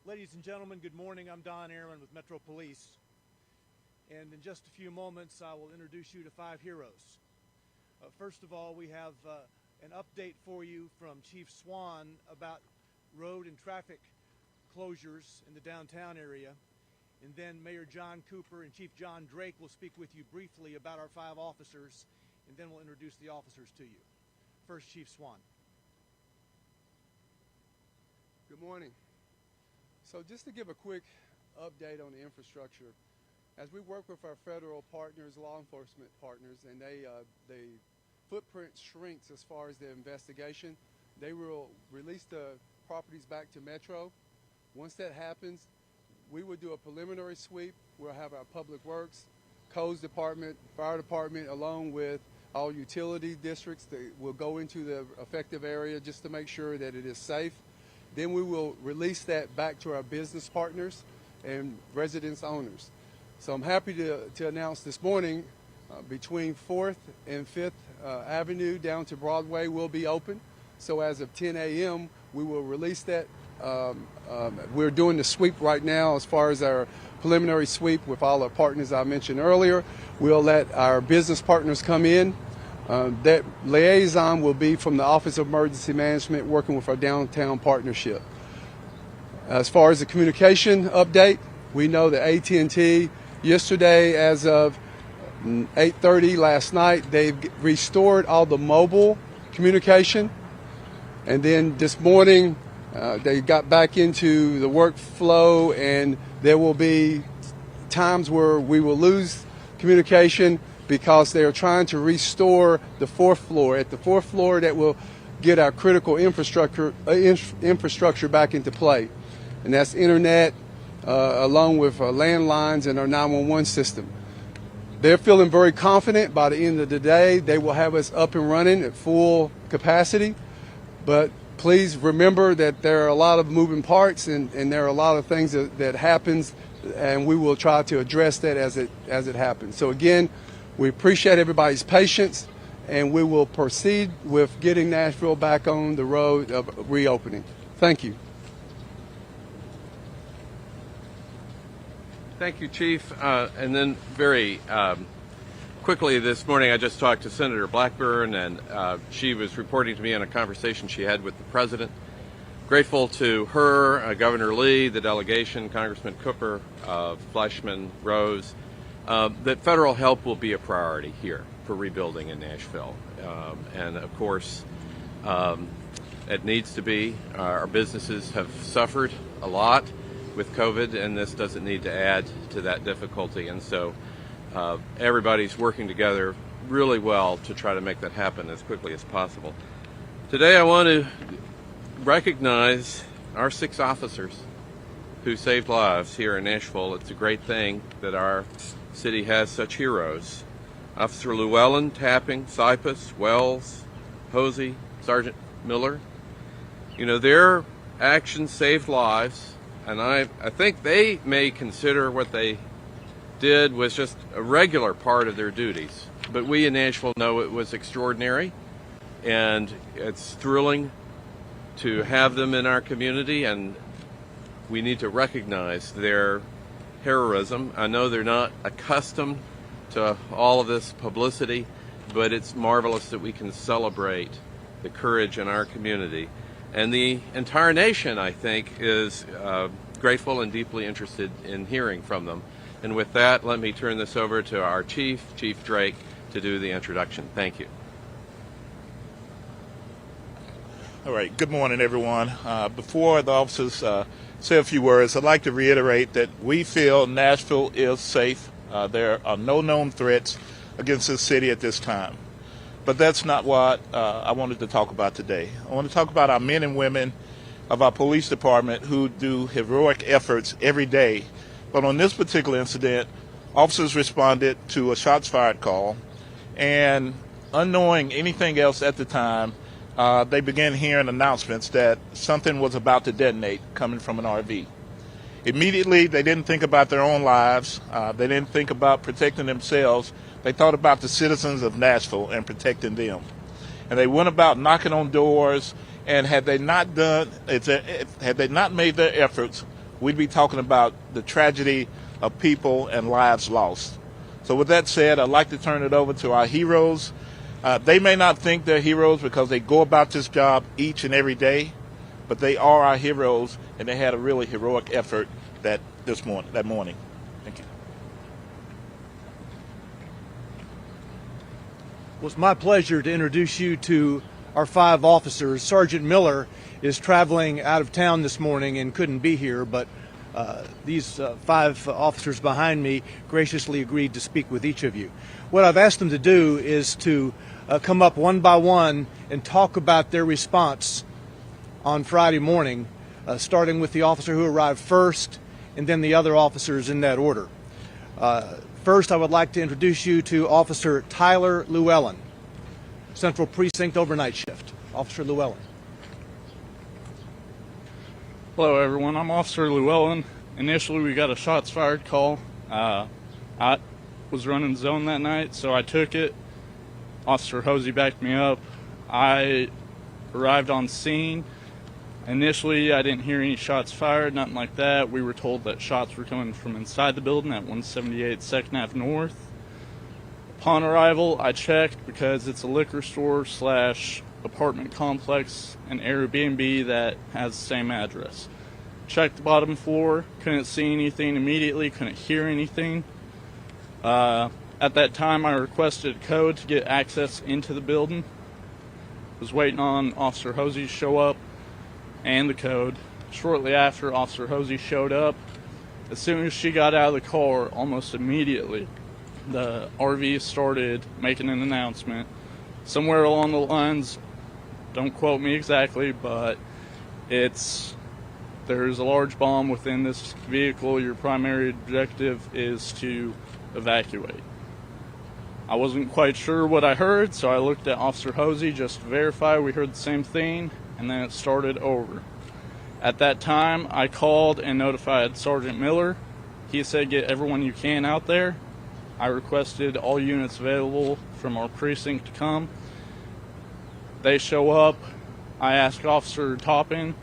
Ladies and gentlemen, good morning. I'm Don Aaron with Metro Police. And in just a few moments, I will introduce you to 5 heroes. First of all, we have an update for you from Chief Swan about road and traffic closures in the downtown area. And then Mayor John Cooper and Chief John Drake will speak with you briefly about our 5 officers, and then we'll introduce the officers to you. First, Chief Swan. Good morning. So just to give a quick update on the infrastructure, as we work with our federal partners, law enforcement partners, and the footprint shrinks as far as the investigation, they will release the properties back to Metro. Once that happens, we will do a preliminary sweep. We'll have our public works, codes department, fire department, along with all utility districts that will go into the affected area just to make sure that it is safe. Then we will release that back to our business partners and residence owners. So I'm happy to announce this morning between 4th and 5th Avenue down to Broadway will be open. So as of 10 a.m. we will release that. We're doing the sweep right now as far as our preliminary sweep with all our partners I mentioned earlier. We'll let our business partners come in. That liaison will be from the Office of Emergency Management working with our downtown partnership. As far as the communication update, we know that AT&T yesterday as of 8:30 last night, they've restored all the mobile communication. And then this morning, they got back into the workflow, and there will be times where we will lose communication because they are trying to restore the 4th floor. At the 4th floor, that will get our critical infrastructure back into play. And that's internet, along with landlines and our 911 system. They're feeling very confident by the end of the day they will have us up and running at full capacity. But please remember that there are a lot of moving parts and there are a lot of things that happens, and we will try to address that as it happens. So again, we appreciate everybody's patience, and we will proceed with getting Nashville back on the road of reopening. Thank you. Thank you, Chief. And then very quickly this morning, I just talked to Senator Blackburn, and she was reporting to me on a conversation she had with the President. Grateful to her, Governor Lee, the delegation, Congressman Cooper, Fleshman, Rose, that federal help will be a priority here for rebuilding in Nashville. And of course, it needs to be. Our businesses have suffered a lot with COVID, and this doesn't need to add to that difficulty. And so everybody's working together really well to try to make that happen as quickly as possible. Today I want to recognize our 6 officers who saved lives here in Nashville. It's a great thing that our city has such heroes. Officer Llewellyn, Tapping, Cypis, Wells, Hosey, Sergeant Miller. You know, their actions saved lives, and I think they may consider what they did was just a regular part of their duties. But we in Nashville know it was extraordinary, and it's thrilling to have them in our community, and we need to recognize their heroism. I know they're not accustomed to all of this publicity, but it's marvelous that we can celebrate the courage in our community. And the entire nation, I think, is grateful and deeply interested in hearing from them. And with that, let me turn this over to our Chief Drake, to do the introduction. Thank you. All right, good morning, everyone. Before the officers say a few words, I'd like to reiterate that we feel Nashville is safe. There are no known threats against this city at this time. But that's not what I wanted to talk about today. I want to talk about our men and women of our police department who do heroic efforts every day. But on this particular incident, officers responded to a shots fired call, and unknowing anything else at the time, they began hearing announcements that something was about to detonate coming from an RV. Immediately, they didn't think about their own lives. They didn't think about protecting themselves. They thought about the citizens of Nashville and protecting them. And they went about knocking on doors, and had they not made their efforts, we'd be talking about the tragedy of people and lives lost. So with that said, I'd like to turn it over to our heroes. They may not think they're heroes because they go about this job each and every day, but they are our heroes, and they had a really heroic effort that morning. Thank you. Well, it's my pleasure to introduce you to our 5 officers. Sergeant Miller is traveling out of town this morning and couldn't be here, but these 5 officers behind me graciously agreed to speak with each of you. What I've asked them to do is to come up one by one and talk about their response on Friday morning, starting with the officer who arrived first and then the other officers in that order. First, I would like to introduce you to Officer Tyler Llewellyn, Central Precinct overnight shift. Officer Llewellyn. Hello everyone, I'm Officer Llewellyn. Initially we got a shots fired call. I was running zone that night, so I took it. Officer Hosey backed me up. I arrived on scene. Initially I didn't hear any shots fired, nothing like that. We were told that shots were coming from inside the building at 178 2nd Ave North. Upon arrival, I checked because it's a liquor store / apartment complex, an Airbnb that has the same address. Checked the bottom floor, couldn't see anything immediately, couldn't hear anything. At that time, I requested a code to get access into the building. Was waiting on Officer Hosey to show up and the code. Shortly after Officer Hosey showed up, as soon as she got out of the car, almost immediately, the RV started making an announcement. Somewhere along the lines, don't quote me exactly, but there's a large bomb within this vehicle. Your primary objective is to evacuate. I wasn't quite sure what I heard, so I looked at Officer Hosey just to verify we heard the same thing, and then it started over. At that time, I called and notified Sergeant Miller. He said, get everyone you can out there. I requested all units available from our precinct to come. They show up. I asked Officer Toppin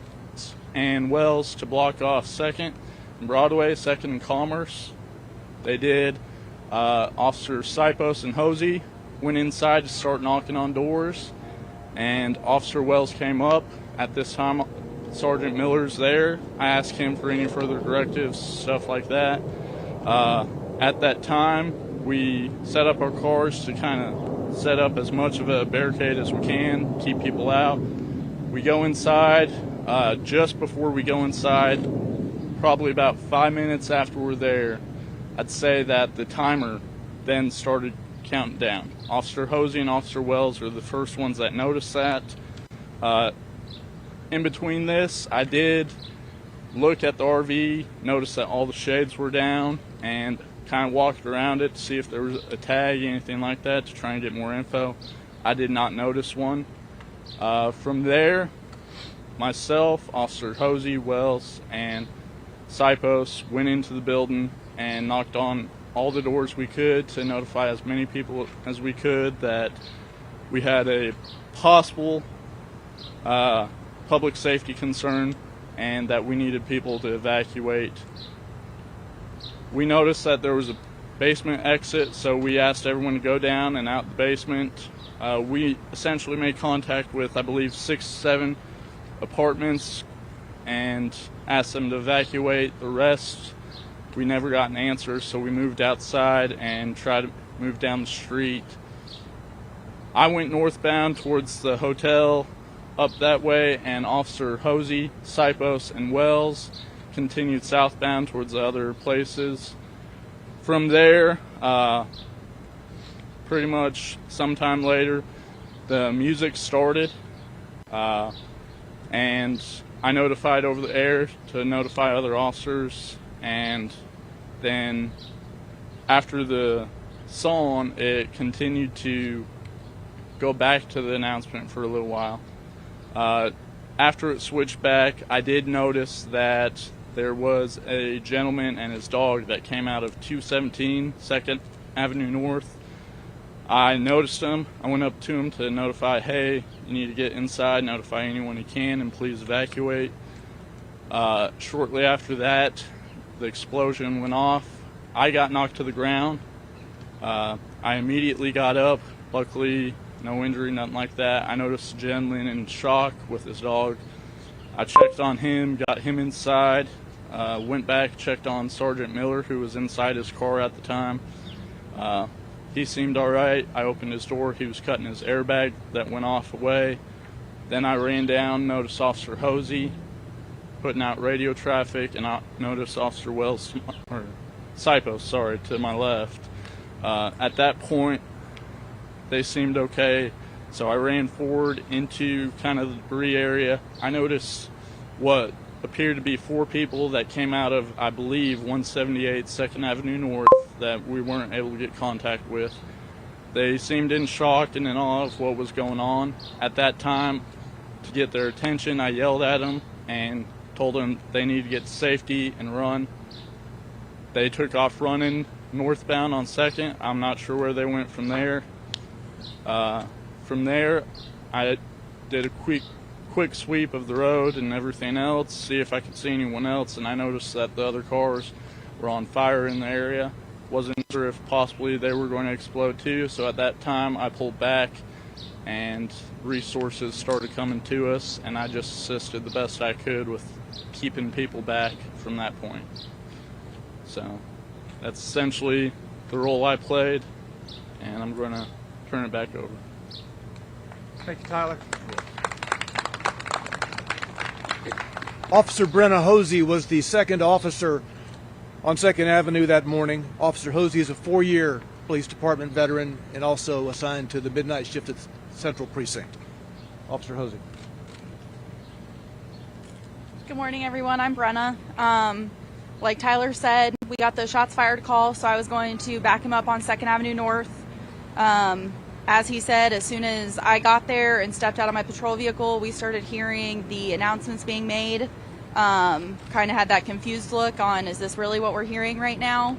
and Wells to block off 2nd and Broadway, 2nd and Commerce. They did. Officers Cypis and Hosey went inside to start knocking on doors, and Officer Wells came up. At this time, Sergeant Miller's there. I asked him for any further directives, stuff like that. At that time, we set up our cars to kind of set up as much of a barricade as we can, keep people out. We go inside. Just before we go inside, probably about 5 minutes after we're there, I'd say that the timer then started counting down. Officer Hosey and Officer Wells are the first ones that noticed that. In between this, I did look at the RV, noticed that all the shades were down, and kind of walked around it to see if there was a tag, anything like that, to try and get more info. I did not notice one. From there, myself, Officer Hosey, Wells, and Cypos went into the building and knocked on all the doors we could to notify as many people as we could that we had a possible public safety concern and that we needed people to evacuate. We noticed that there was a basement exit, so we asked everyone to go down and out the basement. We essentially made contact with, I believe, 6, 7 apartments and asked them to evacuate. The rest, we never got an answer, so we moved outside and tried to move down the street. I went northbound towards the hotel up that way, and Officer Hosey, Cypos, and Wells continued southbound towards the other places. From there, pretty much sometime later, the music started, and I notified over the air to notify other officers, and then after the song, it continued to go back to the announcement for a little while. After it switched back, I did notice that there was a gentleman and his dog that came out of 217 2nd Avenue North. I noticed him. I went up to him to notify, hey, you need to get inside, notify anyone you can, and please evacuate. Shortly after that, the explosion went off. I got knocked to the ground. I immediately got up. Luckily, no injury, nothing like that. I noticed a gentleman in shock with his dog. I checked on him, got him inside, went back, checked on Sergeant Miller, who was inside his car at the time. He seemed all right. I opened his door. He was cutting his airbag that went off away. Then I ran down, noticed Officer Hosey putting out radio traffic, and I noticed Officer cypis, to my left. At that point, they seemed okay, so I ran forward into kind of the debris area. I noticed what appeared to be 4 people that came out of, I believe, 178 2nd Avenue North that we weren't able to get contact with. They seemed in shock and in awe of what was going on. At that time, to get their attention, I yelled at them and told them they needed to get to safety and run. They took off running northbound on 2nd. I'm not sure where they went from there. From there, I did a quick sweep of the road and everything else, see if I could see anyone else, and I noticed that the other cars were on fire in the area. Wasn't sure if possibly they were going to explode too, so at that time I pulled back and resources started coming to us, and I just assisted the best I could with keeping people back from that point. So that's essentially the role I played, and I'm going to turn it back over. Thank you, Tyler. Officer Brenna Hosey was the 2nd officer on 2nd Avenue that morning. Officer Hosey is a 4-year police department veteran and also assigned to the midnight shift at Central Precinct. Officer Hosey. Good morning, everyone. I'm Brenna. Like Tyler said, we got the shots fired call, so I was going to back him up on 2nd Avenue North. As he said, as soon as I got there and stepped out of my patrol vehicle, we started hearing the announcements being made. Kind of had that confused look on, is this really what we're hearing right now?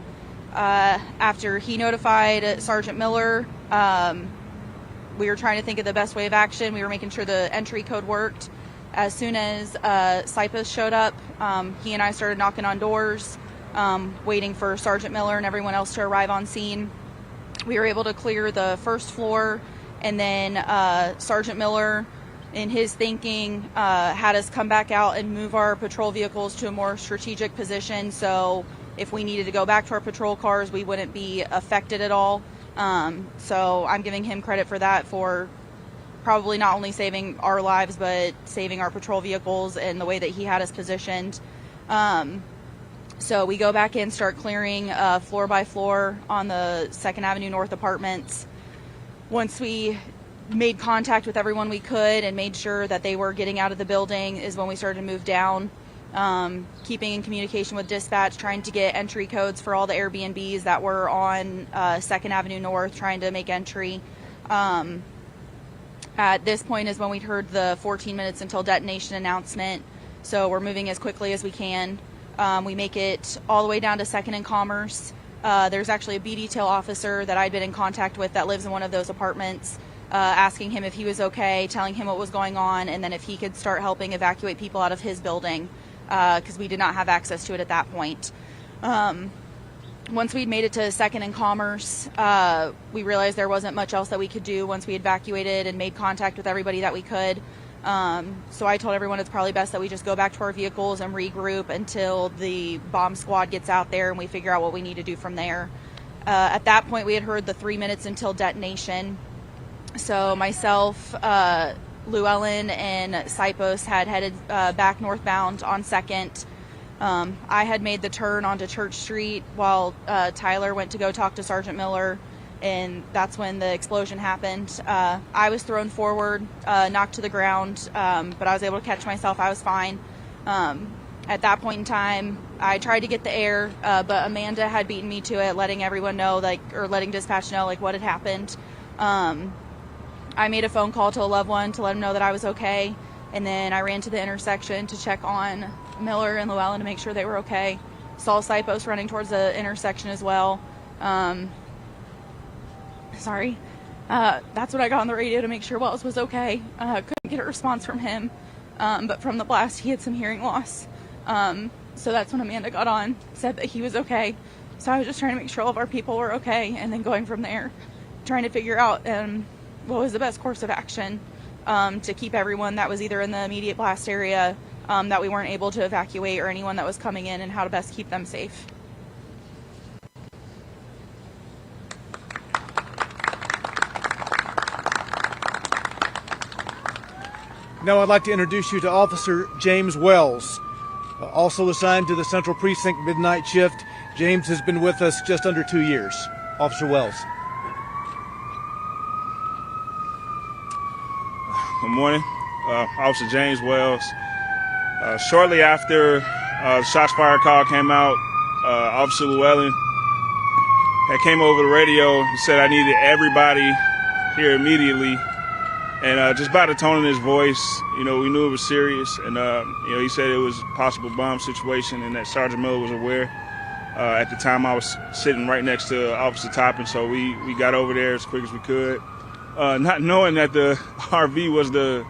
After he notified Sergeant Miller, we were trying to think of the best way of action. We were making sure the entry code worked. As soon as cypis showed up, he and I started knocking on doors, waiting for Sergeant Miller and everyone else to arrive on scene. We were able to clear the first floor, and then Sergeant Miller, in his thinking, had us come back out and move our patrol vehicles to a more strategic position, so if we needed to go back to our patrol cars, we wouldn't be affected at all. So I'm giving him credit for that, for probably not only saving our lives, but saving our patrol vehicles and the way that he had us positioned. So we go back in, start clearing floor by floor on the 2nd Avenue North apartments. Once we made contact with everyone we could and made sure that they were getting out of the building is when we started to move down, keeping in communication with dispatch, trying to get entry codes for all the Airbnbs that were on 2nd Avenue North, trying to make entry. At this point is when we'd heard the 14 minutes until detonation announcement, so we're moving as quickly as we can. We make it all the way down to 2nd and Commerce. There's actually a B detail officer that I'd been in contact with that lives in one of those apartments, asking him if he was okay, telling him what was going on, and then if he could start helping evacuate people out of his building, because we did not have access to it at that point. Once we'd made it to 2nd and Commerce, we realized there wasn't much else that we could do once we evacuated and made contact with everybody that we could. So I told everyone it's probably best that we just go back to our vehicles and regroup until the bomb squad gets out there and we figure out what we need to do from there. At that point, we had heard the 3 minutes until detonation. So myself, Llewellyn, and cypis had headed back northbound on 2nd. I had made the turn onto Church Street while Tyler went to go talk to Sergeant Miller, and that's when the explosion happened. I was thrown forward, knocked to the ground, but I was able to catch myself. I was fine. At that point in time, I tried to get the air, but Amanda had beaten me to it, letting everyone know, or letting dispatch know, what had happened. I made a phone call to a loved one to let them know that I was okay, and then I ran to the intersection to check on Miller and Llewellyn to make sure they were okay. Saw cypis running towards the intersection as well. Sorry. That's when I got on the radio to make sure Wells was okay. Couldn't get a response from him, but from the blast he had some hearing loss. So that's when Amanda got on, said that he was okay. So I was just trying to make sure all of our people were okay, and then going from there, trying to figure out what was the best course of action to keep everyone that was either in the immediate blast area that we weren't able to evacuate, or anyone that was coming in, and how to best keep them safe. Now I'd like to introduce you to Officer James Wells, also assigned to the Central Precinct Midnight Shift. James has been with us just under 2 years. Officer Wells. Good morning. Officer James Wells. Shortly after the shots fired call came out, Officer Llewellyn had came over the radio and said I needed everybody here immediately. And just by the tone of his voice, we knew it was serious. And, he said it was a possible bomb situation and that Sergeant Miller was aware. At the time, I was sitting right next to Officer Toppin, so we got over there as quick as we could. Not knowing that the RV was the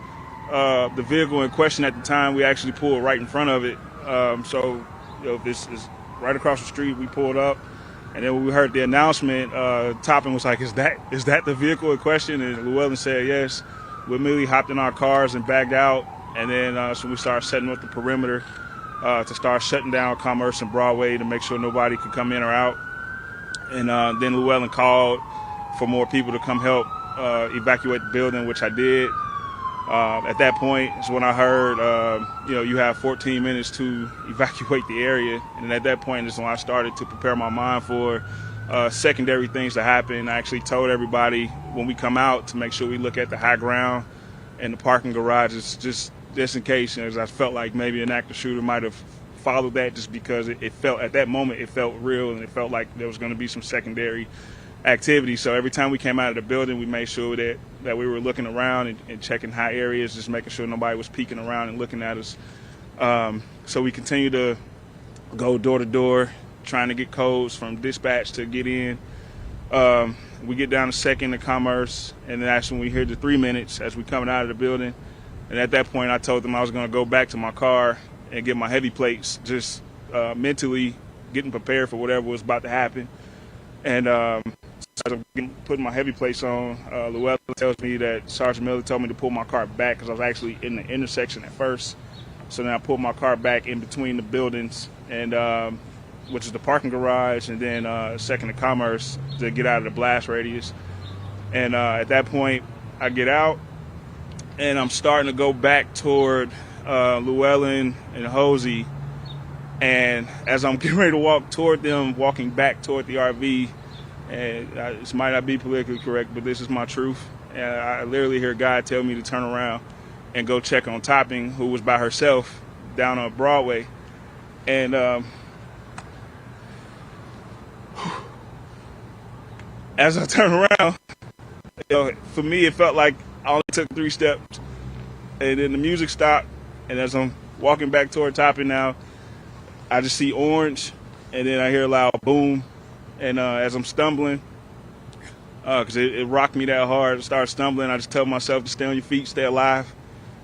vehicle in question at the time, we actually pulled right in front of it. This is right across the street. We pulled up. And then when we heard the announcement, Toppin was like, is that the vehicle in question? And Llewellyn said yes. We immediately hopped in our cars and backed out. And then so we started setting up the perimeter to start shutting down Commerce and Broadway to make sure nobody could come in or out. And then Llewellyn called for more people to come help evacuate the building, which I did. At that point is when I heard, you have 14 minutes to evacuate the area. And at that point is when I started to prepare my mind for secondary things to happen. I actually told everybody when we come out to make sure we look at the high ground and the parking garages just in case, as I felt like maybe an active shooter might have followed that, just because it felt, at that moment, it felt real, and it felt like there was going to be some secondary activity. So every time we came out of the building, we made sure that we were looking around and checking high areas, just making sure nobody was peeking around and looking at us. So we continued to go door to door, trying to get codes from dispatch to get in. We get down to Second and Commerce, and then that's when we hear the 3 minutes as we coming out of the building. And at that point, I told them I was going to go back to my car and get my heavy plates, just mentally getting prepared for whatever was about to happen. And as I'm putting my heavy plates on, Llewellyn tells me that Sergeant Miller told me to pull my car back because I was actually in the intersection at first. So then I pulled my car back in between the buildings, and which is the parking garage, and then Second and Commerce to get out of the blast radius. And at that point, I get out, and I'm starting to go back toward Llewellyn and Hosey. And as I'm getting ready to walk toward them, walking back toward the RV, and this might not be politically correct, but this is my truth. And I literally hear God tell me to turn around and go check on Topping, who was by herself down on Broadway. And as I turn around, for me, it felt like I only took 3 steps. And then the music stopped. And as I'm walking back toward Topping now, I just see orange. And then I hear a loud boom. And as I'm stumbling, because it rocked me that hard, I started stumbling. I just tell myself to stay on your feet, stay alive.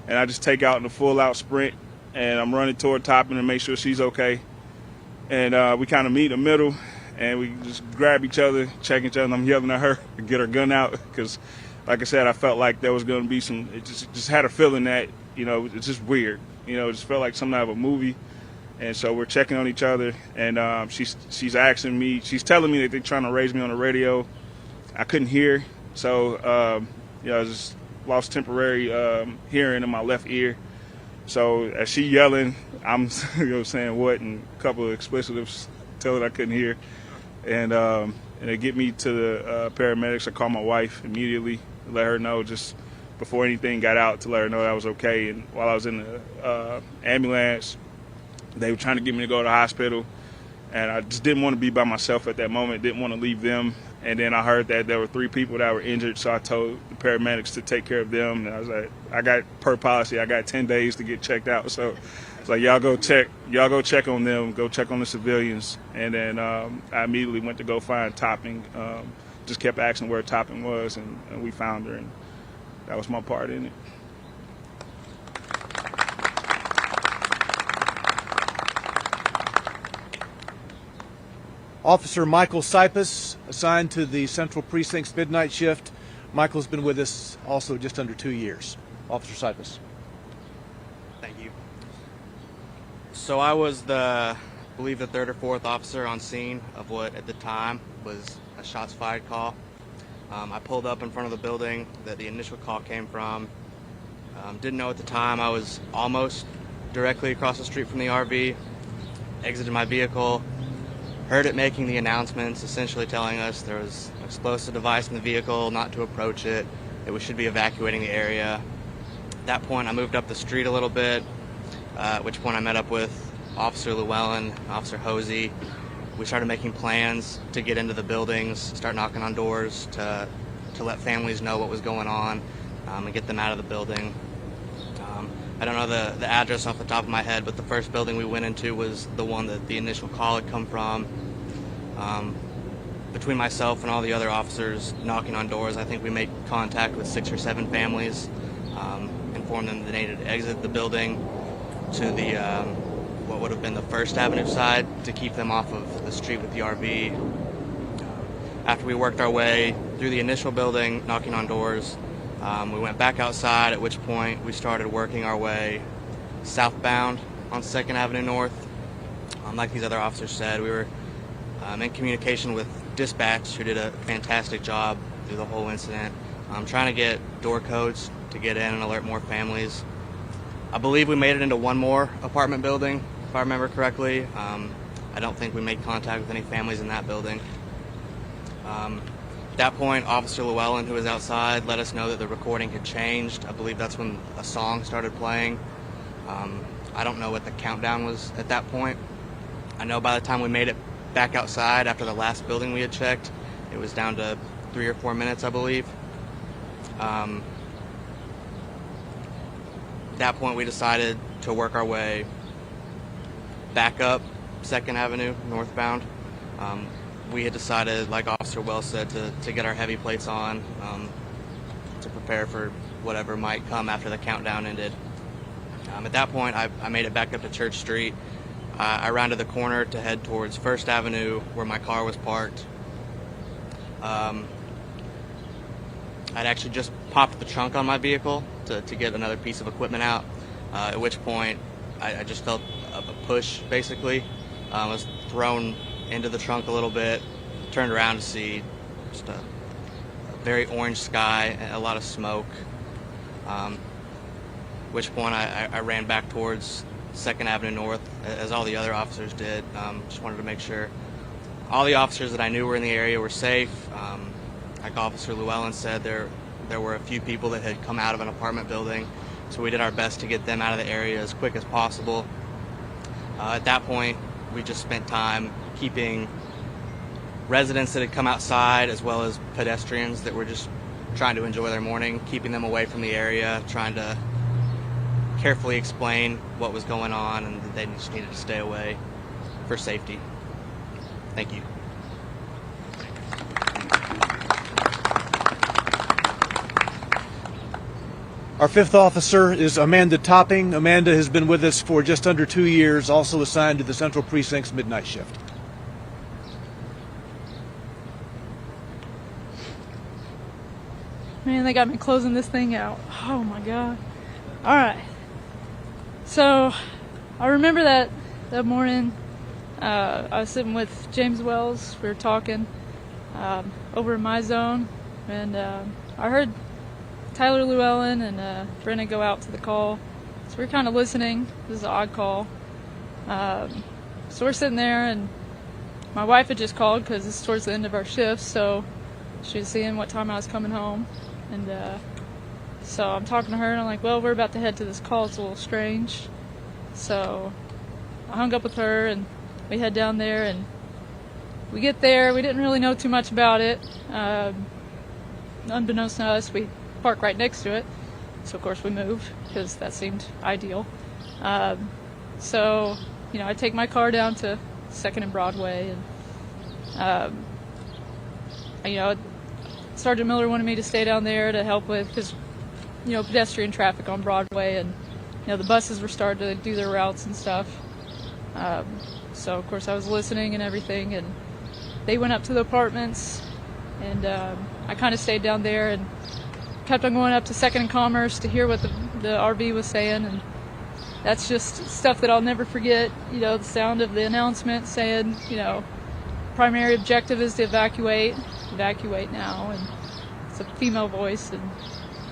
And I just take out in a full-out sprint. And I'm running toward Topping to make sure she's okay. And we kind of meet in the middle. And we just grab each other, check each other, and I'm yelling at her to get her gun out. Because, like I said, I felt like there was going to be some, it just had a feeling that, it's just weird. It just felt like something out of a movie. And so we're checking on each other, and she's asking me, she's telling me that they're trying to raise me on the radio. I couldn't hear, so I just lost temporary hearing in my left ear. So as she yelling, I'm saying what, and a couple of explicitives, telling I couldn't hear. And they get me to the paramedics. I call my wife immediately, let her know just before anything got out, to let her know that I was okay. And while I was in the ambulance, they were trying to get me to go to the hospital, and I just didn't want to be by myself at that moment, didn't want to leave them. And then I heard that there were 3 people that were injured, so I told the paramedics to take care of them. And I was like, per policy, I got 10 days to get checked out. So it's like, y'all go check on them, go check on the civilians. And then I immediately went to go find Topping, just kept asking where Topping was, and we found her, and that was my part in it. Officer Michael Cypis, assigned to the Central Precinct's midnight shift. Michael's been with us also just under 2 years. Officer Cypis. Thank you. So I was I believe the third or fourth officer on scene of what at the time was a shots fired call. I pulled up in front of the building that the initial call came from. Didn't know at the time. I was almost directly across the street from the RV, exited my vehicle, heard it making the announcements, essentially telling us there was an explosive device in the vehicle, not to approach it, that we should be evacuating the area. At that point, I moved up the street a little bit, at which point I met up with Officer Llewellyn, Officer Hosey. We started making plans to get into the buildings, start knocking on doors to let families know what was going on and get them out of the building. I don't know the address off the top of my head, but the first building we went into was the one that the initial call had come from. Between myself and all the other officers knocking on doors, I think we made contact with 6 or 7 families, informed them that they needed to exit the building to the what would have been the First Avenue side to keep them off of the street with the RV. After we worked our way through the initial building, knocking on doors, we went back outside, at which point we started working our way southbound on 2nd Avenue North. Like these other officers said, we were in communication with dispatch, who did a fantastic job through the whole incident, trying to get door codes to get in and alert more families. I believe we made it into one more apartment building, if I remember correctly. I don't think we made contact with any families in that building. At that point, Officer Llewellyn, who was outside, let us know that the recording had changed. I believe that's when a song started playing. I don't know what the countdown was at that point. I know by the time we made it back outside after the last building we had checked, it was down to 3 or 4 minutes, I believe. At that point, we decided to work our way back up 2nd Avenue northbound. We had decided, like Officer Wells said, to get our heavy plates on to prepare for whatever might come after the countdown ended. At that point, I made it back up to Church Street. I rounded the corner to head towards 1st Avenue, where my car was parked. I'd actually just popped the trunk on my vehicle to get another piece of equipment out, at which point I just felt a push, basically. I was thrown into the trunk a little bit, turned around to see just a very orange sky and a lot of smoke. At which point I ran back towards 2nd Avenue North, as all the other officers did. Just wanted to make sure all the officers that I knew were in the area were safe. Like Officer Llewellyn said, there were a few people that had come out of an apartment building, so we did our best to get them out of the area as quick as possible. At that point, we just spent time keeping residents that had come outside, as well as pedestrians that were just trying to enjoy their morning, keeping them away from the area, trying to carefully explain what was going on and that they just needed to stay away for safety. Thank you. Our 5th officer is Amanda Topping. Amanda has been with us for just under 2 years, also assigned to the Central Precinct's midnight shift. Man, they got me closing this thing out. Oh my God. All right. So I remember that morning, I was sitting with James Wells. We were talking over in my zone, and I heard Tyler Llewellyn and Brennan go out to the call. So we're kind of listening. This is an odd call. So we're sitting there, and my wife had just called because it's towards the end of our shift, so she was seeing what time I was coming home. And so I'm talking to her, and I'm like, well, we're about to head to this call. It's a little strange. So I hung up with her, and we head down there, and we get there. We didn't really know too much about it. Unbeknownst to us, we park right next to it. So, of course, we moved because that seemed ideal. So, I take my car down to 2nd and Broadway, and, Sergeant Miller wanted me to stay down there to help with, because, pedestrian traffic on Broadway, and, the buses were starting to do their routes and stuff. So, of course, I was listening and everything, and they went up to the apartments, and I kind of stayed down there and kept on going up to 2nd and Commerce to hear what the RV was saying, and that's just stuff that I'll never forget. You know, the sound of the announcement saying, you know, primary objective is to evacuate now, and it's a female voice, and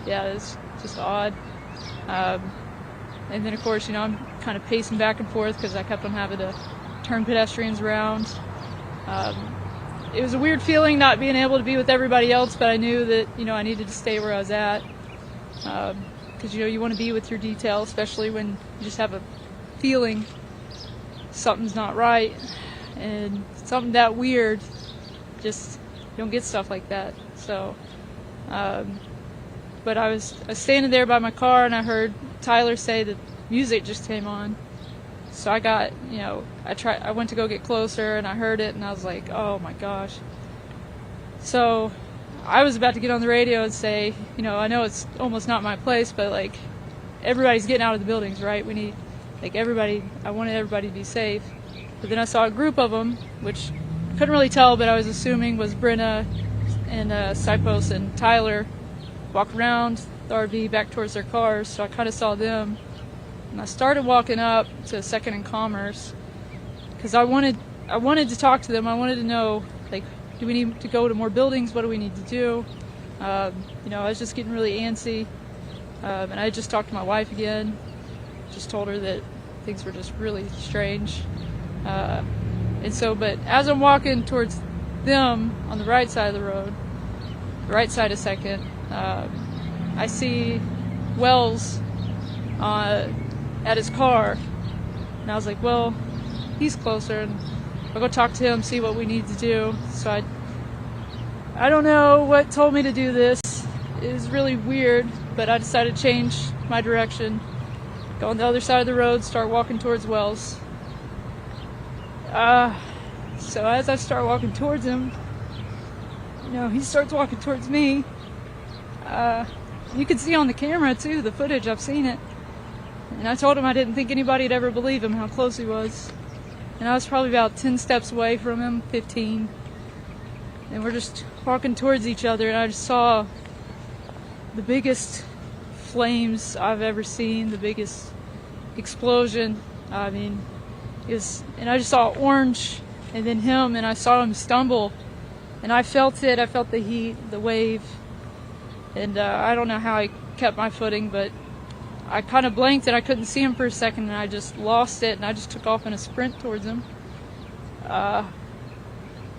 yeah, it's just odd. And then of course, you know, I'm kind of pacing back and forth because I kept on having to turn pedestrians around. It was a weird feeling not being able to be with everybody else, but I knew that, you know, I needed to stay where I was at. Because, you know, you want to be with your detail, especially when you just have a feeling something's not right. And something that weird, just, you don't get stuff like that. So, but I was standing there by my car, and I heard Tyler say that music just came on. So I got, you know, I went to go get closer, and I heard it, and I was like, oh my gosh. So I was about to get on the radio and say, you know, I know it's almost not my place, but like, everybody's getting out of the buildings, right? We need, like, I wanted everybody to be safe. But then I saw a group of them, which I couldn't really tell, but I was assuming was Brenna and Cypis and Tyler, walk around the RV back towards their cars. So I kind of saw them. And I started walking up to 2nd and Commerce because I wanted to talk to them. I wanted to know, like, do we need to go to more buildings? What do we need to do? You know, I was just getting really antsy. And I just talked to my wife again. Just told her that things were just really strange. And so, but as I'm walking towards them on the right side of the road, the right side of 2nd, I see Wells at his car, and I was like, well, he's closer, and I'll go talk to him, see what we need to do. So I don't know what told me to do this. It was really weird, but I decided to change my direction, go on the other side of the road, start walking towards Wells. So as I start walking towards him, you know, he starts walking towards me. You can see on the camera too, the footage, I've seen it. And I told him I didn't think anybody'd ever believe him how close he was. And I was probably about 10 steps away from him, 15. And we're just walking towards each other, and I just saw the biggest flames I've ever seen, the biggest explosion. I mean, and I just saw orange, and then him, and I saw him stumble. And I felt it, I felt the heat, the wave. And I don't know how I kept my footing, but I kind of blinked and I couldn't see him for a second, and I just lost it, and I just took off in a sprint towards him.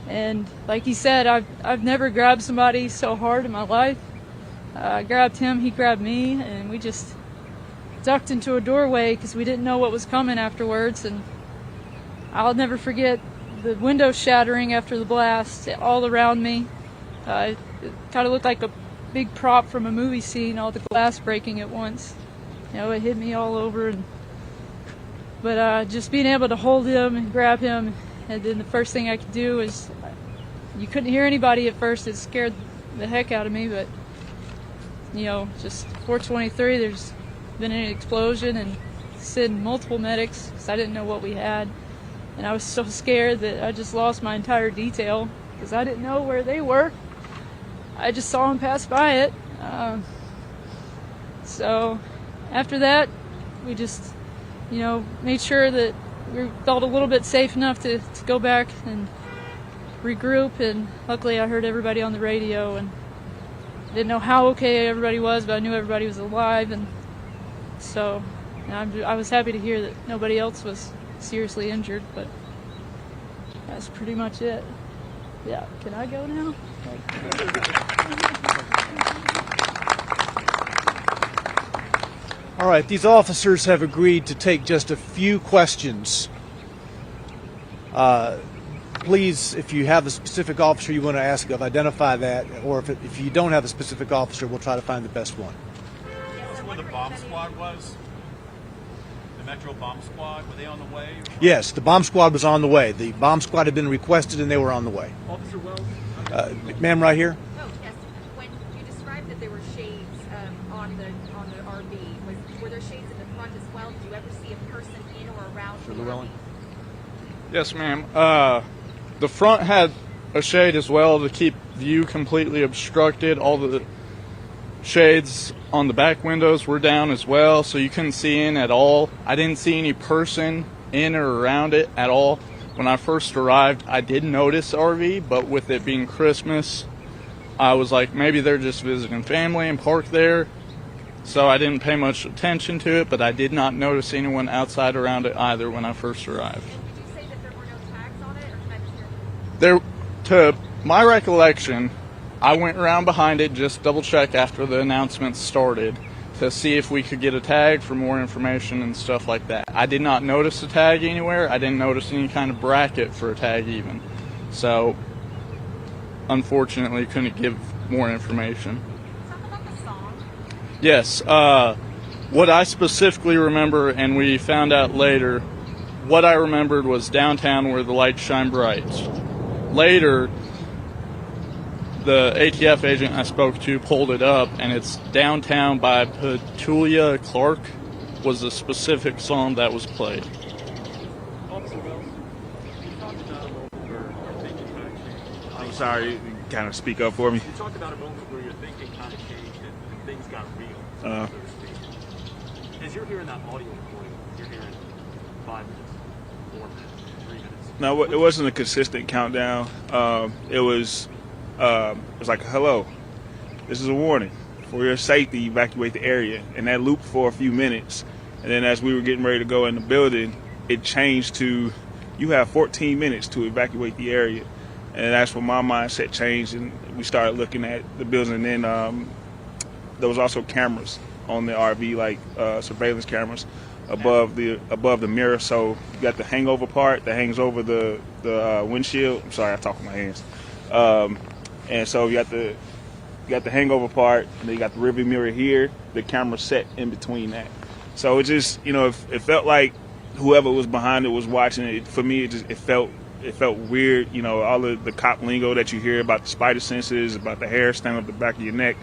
And like he said, I've never grabbed somebody so hard in my life. I grabbed him, he grabbed me, and we just ducked into a doorway because we didn't know what was coming afterwards. And I'll never forget the window shattering after the blast all around me. It kind of looked like a big prop from a movie scene, all the glass breaking at once. You know, it hit me all over. But just being able to hold him and grab him, and then the first thing I could do is, you couldn't hear anybody at first. It scared the heck out of me, but, you know, just 423, there's been an explosion, and sent multiple medics because I didn't know what we had. And I was so scared that I just lost my entire detail because I didn't know where they were. I just saw them pass by it. So after that, we just, you know, made sure that we felt a little bit safe enough to go back and regroup. And luckily I heard everybody on the radio, and didn't know how okay everybody was, but I knew everybody was alive. And so I was happy to hear that nobody else was seriously injured, but that's pretty much it. Yeah, can I go now? All right, these officers have agreed to take just a few questions. Please, if you have a specific officer you want to ask of, identify that, or if you don't have a specific officer, we'll try to find the best one. That's where the bomb squad was? The Metro bomb squad, were they on the way? Yes, the bomb squad was on the way. The bomb squad had been requested, and they were on the way. Officer Wells? Ma'am, right here. Oh, yes. When you described that there were shades on the RV, were there shades in the front as well? Did you ever see a person in or around the Llewellyn? RV? Yes, ma'am. The front had a shade as well to keep view completely obstructed. All the shades on the back windows were down as well, so you couldn't see in at all. I didn't see any person in or around it at all. When I first arrived, I did notice RV, but with it being Christmas, I was like, maybe they're just visiting family and parked there. So I didn't pay much attention to it, but I did not notice anyone outside around it either when I first arrived. Did you say that there were no tags on it, or did I just hear? There, to my recollection, I went around behind it, just double check after the announcement started to see if we could get a tag for more information and stuff like that. I did not notice a tag anywhere. I didn't notice any kind of bracket for a tag even. So, unfortunately, couldn't give more information. Talk about the song. Yes, what I specifically remember, and we found out later, what I remembered was downtown where the lights shine bright. Later, the ATF agent I spoke to pulled it up, and it's Downtown by Petulia Clark was the specific song that was played. I'm sorry, you kind of speak up for me. You talked about a moment where your thinking kind of changed and things got real, so to speak. As you're hearing that audio recording, you're hearing 5 minutes, 4 minutes, 3 minutes. No, it wasn't a consistent countdown. It was like, hello, this is a warning. For your safety, evacuate the area. And that looped for a few minutes. And then as we were getting ready to go in the building, it changed to, you have 14 minutes to evacuate the area. And that's when my mindset changed, and we started looking at the building. And then there was also cameras on the RV, like surveillance cameras above the mirror. So you got the hangover part that hangs over the windshield. I'm sorry, I talk with my hands. And so you got the hangover part, and then you got the rearview mirror here. The camera set in between that. So it just, it felt like whoever was behind it was watching it. For me, it felt weird. All of the cop lingo that you hear about the spider senses, about the hair standing up the back of your neck,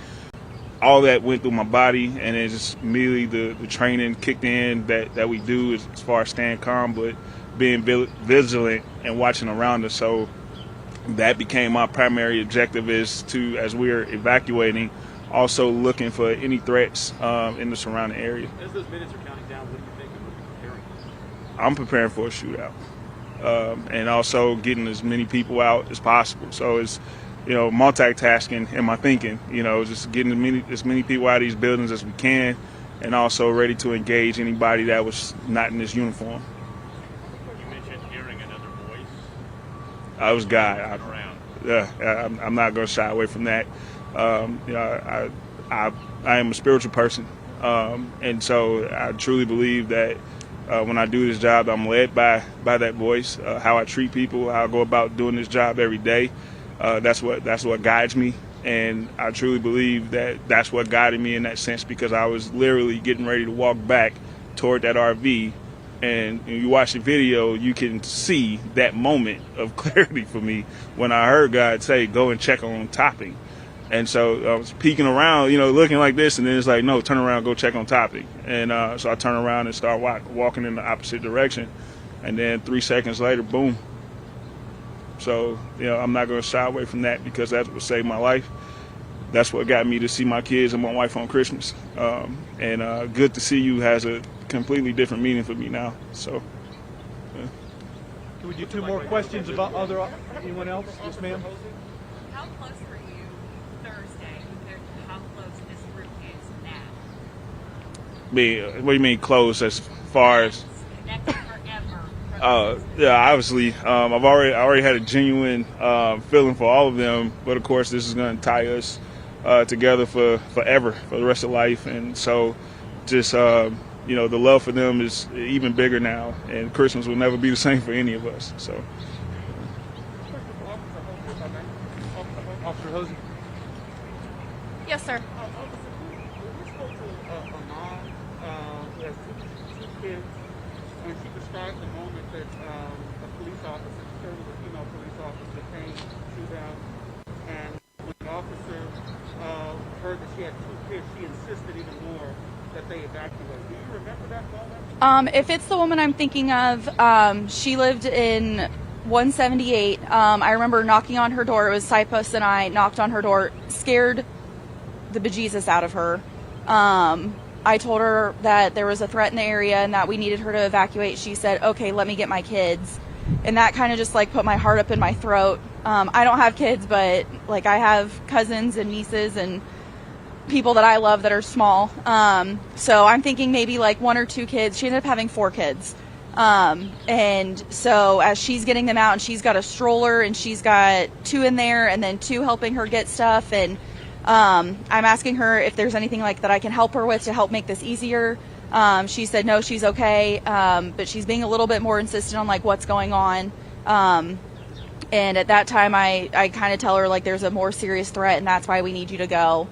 all that went through my body, and it just immediately the training kicked in that we do as far as staying calm, but being vigilant and watching around us. So that became my primary objective, is to, as we're evacuating, also looking for any threats in the surrounding area. As those minutes are counting down, what do you think and what are you preparing for? I'm preparing for a shootout, and also getting as many people out as possible. So it's, multitasking in my thinking, just getting as many people out of these buildings as we can, and also ready to engage anybody that was not in this uniform. You mentioned hearing another voice. I was God. I'm not going to shy away from that. I am a spiritual person, and so I truly believe that when I do this job, I'm led by that voice. How I treat people, how I go about doing this job every day. That's what guides me, and I truly believe that that's what guided me in that sense, because I was literally getting ready to walk back toward that RV. And when you watch the video, you can see that moment of clarity for me when I heard God say, go and check on topping. And so I was peeking around, looking like this, and then it's like, no, turn around, go check on topping. And so I turn around and start walking in the opposite direction. And then 3 seconds later, boom. So, I'm not going to shy away from that, because that's what saved my life. That's what got me to see my kids and my wife on Christmas. And good to see you has a completely different meaning for me now. So, yeah. Can we do 2 more questions about anyone else? Yes, ma'am. How close were you Thursday compared to how close this group is now? What do you mean close as far as? Connected forever. Yeah, obviously, I already had a genuine feeling for all of them, but of course this is going to tie us together forever, for the rest of life. And so just, the love for them is even bigger now, and Christmas will never be the same for any of us. So. Officer Hosey. Yes, sir. We spoke to a mom who has two kids, and she described the moment that a police officer, a female police officer, came to them, and when the officer heard that she had 2 kids, she insisted even more that they evacuate. Do you remember that moment? If it's the woman I'm thinking of, she lived in 178. I remember knocking on her door. It was Cypis and I knocked on her door, scared the bejesus out of her. I told her that there was a threat in the area and that we needed her to evacuate. She said, okay, let me get my kids. And that kind of just like put my heart up in my throat. I don't have kids, but like I have cousins and nieces and people that I love that are small. So I'm thinking maybe like 1 or 2 kids. She ended up having 4 kids. And so as she's getting them out, and she's got a stroller and she's got 2 in there and then 2 helping her get stuff. And I'm asking her if there's anything like that I can help her with to help make this easier. She said no, she's okay, but she's being a little bit more insistent on like what's going on. And at that time I kind of tell her like there's a more serious threat and that's why we need you to go.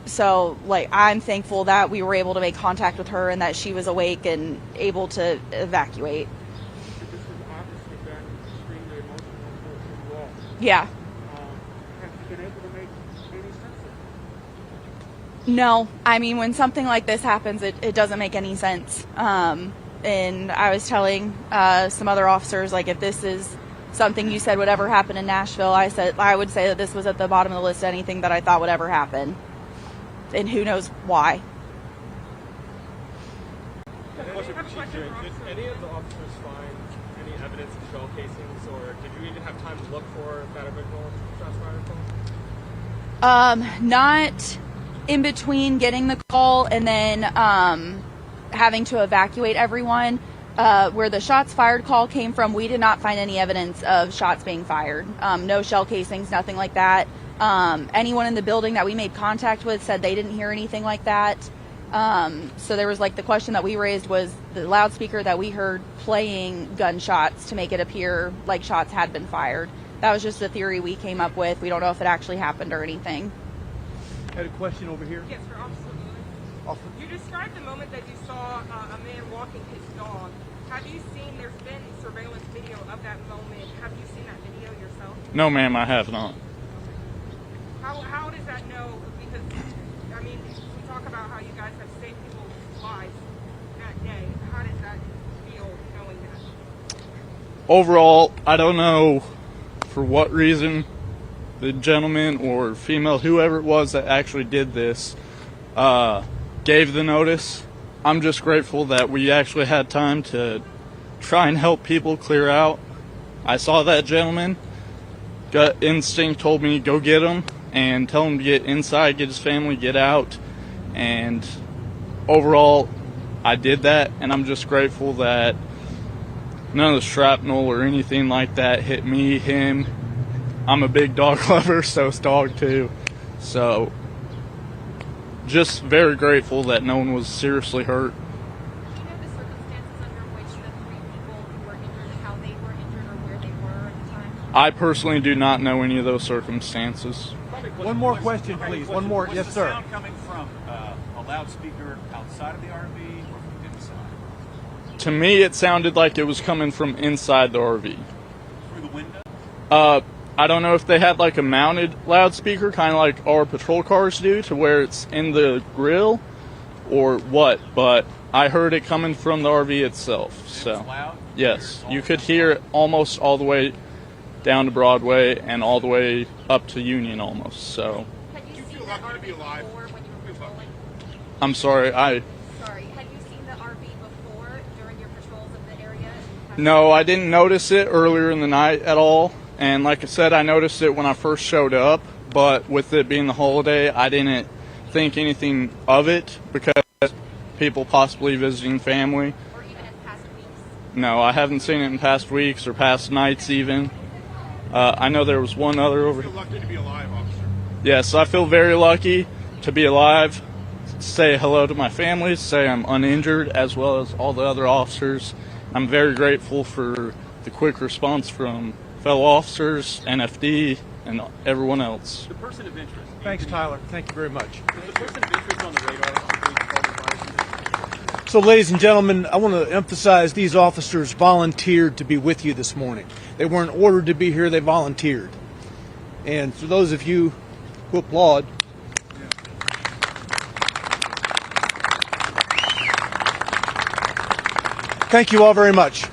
So like I'm thankful that we were able to make contact with her and that she was awake and able to evacuate. This was obviously been extremely emotional for you all. Yeah. Have you been able to make any sense of it? No, I mean, when something like this happens, it doesn't make any sense. And I was telling some other officers, like, if this is something you said would ever happen in Nashville, I would say that this was at the bottom of the list of anything that I thought would ever happen. And who knows why. Did any of the officers find any evidence of shell casings, or did you even have time to look for that original shots fired call? Not in between getting the call and then having to evacuate everyone. Where the shots fired call came from, we did not find any evidence of shots being fired. No shell casings, nothing like that. Anyone in the building that we made contact with said they didn't hear anything like that. So there was like the question that we raised was the loudspeaker that we heard playing gunshots to make it appear like shots had been fired. That was just a theory we came up with. We don't know if it actually happened or anything. I had a question over here. Yes, for Officer. You described the moment that you saw a man walking his dog. Have you seen, there's been surveillance video of that moment. Have you seen that video yourself? No, ma'am, I have not. How does that know? Because, I mean, we talk about how you guys have saved people's lives that day. How does that feel knowing that? Overall, I don't know for what reason the gentleman or female, whoever it was that actually did this, gave the notice. I'm just grateful that we actually had time to try and help people clear out. I saw that gentleman. Gut instinct told me go get him and tell him to get inside, get his family, get out. And overall, I did that, and I'm just grateful that none of the shrapnel or anything like that hit me, him. I'm a big dog lover, so it's dog too. So just very grateful that no one was seriously hurt. Do you know the circumstances under which the 3 people who were injured, how they were injured or where they were at the time? I personally do not know any of those circumstances. One more question, please. One more. Yes, sir. Was the sound coming from a loudspeaker outside of the RV or from inside? To me, it sounded like it was coming from inside the RV. Through the window? I don't know if they had like a mounted loudspeaker, kind of like our patrol cars do, to where it's in the grill or what, but I heard it coming from the RV itself. So, it was loud? Yes, you could hear it almost all the way down to Broadway and all the way up to Union almost. So, Had you seen the RV before when you were patrolling? I'm sorry, Sorry, had you seen the RV before during your patrols of the area? No, I didn't notice it earlier in the night at all. And like I said, I noticed it when I first showed up, but with it being the holiday, I didn't think anything of it because people possibly visiting family. Or even in past weeks? No, I haven't seen it in past weeks or past nights even. I know there was one other over here. You're lucky to be alive, officer. Yes, I feel very lucky to be alive, say hello to my family, say I'm uninjured, as well as all the other officers. I'm very grateful for the quick response from fellow officers, NFD, and everyone else. The person of interest. Thanks, Tyler. Thank you very much. Is the person of interest on the radar? So, ladies and gentlemen, I want to emphasize these officers volunteered to be with you this morning. They weren't ordered to be here, they volunteered. And for those of you who applaud, thank you all very much.